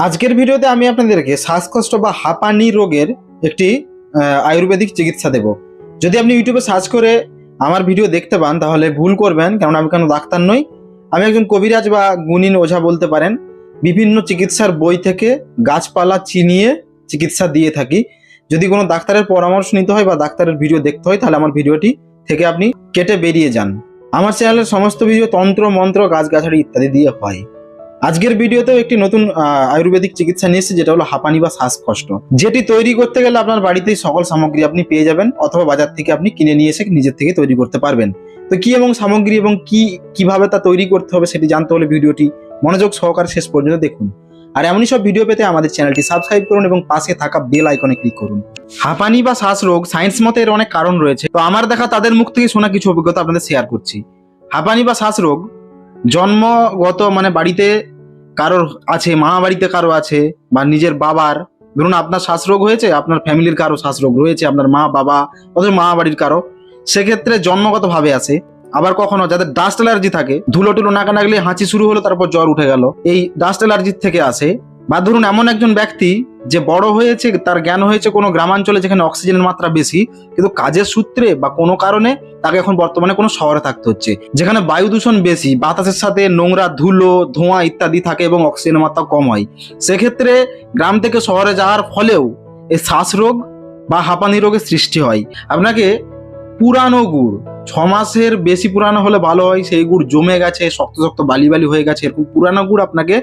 আজকের ভিডিওতে আমি আপনাদেরকে শ্বাসকষ্ট বা হাঁপানি রোগের একটি আয়ুর্বেদিক চিকিৎসা দেব। যদি আপনি ইউটিউবে সার্চ করে আমার ভিডিও দেখতে পান তাহলে ভুল করবেন, কারণ আমি কোনো ডাক্তার নই। আমি একজন কবিরাজ বা গুণিন ওঝা বলতে পারেন। বিভিন্ন চিকিৎসার বই থেকে গাছপালা চিনিয়ে চিকিৎসা দিয়ে থাকি। যদি কোনো ডাক্তারের পরামর্শ নিতে হয় বা ডাক্তারের ভিডিও দেখতে হয় তাহলে আমার ভিডিওটি থেকে আপনি কেটে বেরিয়ে যান। আমার চ্যানেলের সমস্ত ভিডিও তন্ত্র মন্ত্র গাছগাছালি ইত্যাদি দিয়ে হয়। আজকের ভিডিওতেও একটি নতুন আয়ুর্বেদিক চিকিৎসা নিয়ে এসেছি, যেটা হলো হাঁপানি বা শ্বাসকষ্ট, যেটি তৈরি করতে গেলে আপনার বাড়িতেই সকল সামগ্রী আপনি পেয়ে যাবেন, অথবা বাজার থেকে আপনি কিনে নিয়ে এসে নিজের থেকে তৈরি করতে পারবেন। তো কি এবং সামগ্রী এবং কিভাবে তা তৈরি করতে হবে সেটি জানতে হলে ভিডিওটি মনোযোগ সহকারে শেষ পর্যন্ত দেখুন। আর এমনই সব ভিডিও পেতে আমাদের চ্যানেলটি সাবস্ক্রাইব করুন এবং পাশে থাকা বেল আইকনে ক্লিক করুন। হাঁপানি বা শ্বাস রোগ সায়েন্স মতে এর অনেক কারণ রয়েছে, তো আমার দেখা তাদের মুখ থেকে শোনা কিছু অভিজ্ঞতা আপনাদের শেয়ার করছি। হাঁপানি বা শ্বাস রোগ জন্মগত, মানে বাড়িতে কারোর আছে, মা বাড়িতে কারো আছে, বা নিজের বাবার, ধরুন আপনার শ্বাসরোগ হয়েছে, আপনার ফ্যামিলির কারো শ্বাসরোগ রয়েছে, আপনার মা বাবা অথবা মা বাড়ির কারো, সেক্ষেত্রে জন্মগত ভাবে আসে। আবার কখনো যাদের ডাস্ট অ্যালার্জি থাকে, ধুলো টুলো নাকা লাগলে হাঁচি শুরু হলো তারপর জ্বর উঠে গেল, এই ডাস্ট অ্যালার্জির থেকে আসে। বা ধরুন এমন একজন ব্যক্তি যে বড় হয়েছে, তার জ্ঞান হয়েছে কোনো গ্রামাঞ্চলে যেখানে অক্সিজেনের মাত্রা বেশি, কিন্তু কাজের সূত্রে বা কোনো কারণে তাকে এখন বর্তমানে কোনো শহরে থাকতে হচ্ছে, যেখানে বায়ু দূষণ বেশি, বাতাসের সাথে নোংরা, ধুলো, ধোঁয়া ইত্যাদি থাকে এবং অক্সিজেনের মাত্রা কম হয়। সেক্ষেত্রে গ্রাম থেকে শহরে যাওয়ার ফলেও এই শ্বাসরোগ বা হাঁপানি রোগের সৃষ্টি হয়। আপনাকে পুরানো গুড়, 6 মাসের বেশি পুরানো হলে ভালো হয়, সেই গুড় জমে গেছে, শক্ত শক্ত বালি বালি হয়ে গেছে, এরকম পুরানো গুড় আপনাকে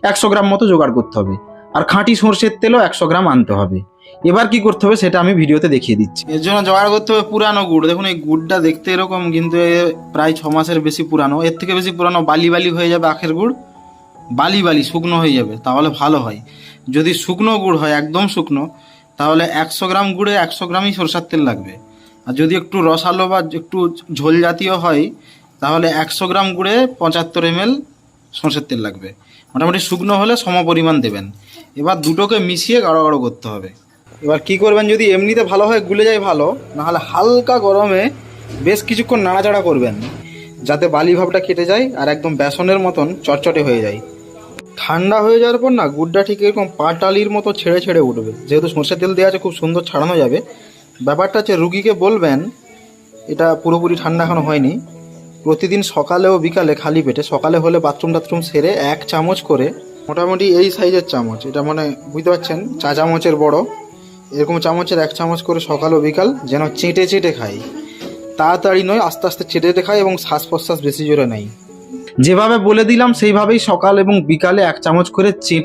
100 গ্রাম মতো জোগাড় করতে হবে। আর খাঁটি সর্ষের তেলও 100 গ্রাম আনতে হবে। এবার কি করতে হবে সেটা আমি ভিডিওতে দেখিয়ে দিচ্ছি। এর জন্য জোগাড় করতে হবে পুরানো গুড়। দেখুন এই গুড়টা দেখতে এরকম, কিন্তু প্রায় 6 মাসের বেশি পুরানো, এর থেকে বেশি পুরানো বালি বালি হয়ে যাবে আখের গুড়, বালি বালি শুকনো হয়ে যাবে, তাহলে ভালো হয়। যদি শুকনো গুড় হয়, একদম শুকনো, তাহলে 100 গ্রাম গুড়ে 100 গ্রামই সরষের তেল লাগবে। আর যদি একটু রসালো বা একটু ঝোল জাতীয় হয় তাহলে 100 গ্রাম গুড়ে 75 ml সরষের তেল লাগবে। মোটামুটি শুকনো হলে সম পরিমাণ দেবেন। এবার দুটোকে মিশিয়ে গাঢ় গাঢ় করতে হবে। এবার কি করবেন, যদি এমনিতে ভালো হয় গুলে যায় ভালো, নাহলে হালকা গরমে বেশ কিছুক্ষণ নাড়াচাড়া করবেন, যাতে বালি ভাবটা কেটে যায় আর একদম বেসনের মতন চটচটে হয়ে যায়। ঠান্ডা হয়ে যাওয়ার পর না গুড়টা ঠিক এরকম পাটালির মতো ছেড়ে ছেড়ে উঠবে। যেহেতু সরষের তেল দেওয়া আছে খুব সুন্দর ছাড়ানো যাবে। ব্যাপারটা হচ্ছে রুগীকে বলবেন, এটা পুরোপুরি ঠান্ডা এখনো হয়নি, প্রতিদিন সকালে ও বিকালে খালি পেটে, সকালে হলে বাথরুম টাথরুম সেরে 1 চামচ করে, মোটামুটি এই সাইজের চামচ, এটা মানে বুঝতে পারছেন, চা চামচের বড়, এরকম চামচের 1 চামচ করে সকাল ও বিকাল যেন চেটে চেটে খাই। তাড়াতাড়ি নয়, আস্তে আস্তে চেটে চেটে খাই এবং শ্বাস প্রশ্বাস বেশি জোরে নেই। যেভাবে বলে দিলাম সেইভাবেই সকাল এবং বিকালে 1 চামচ করে চেটে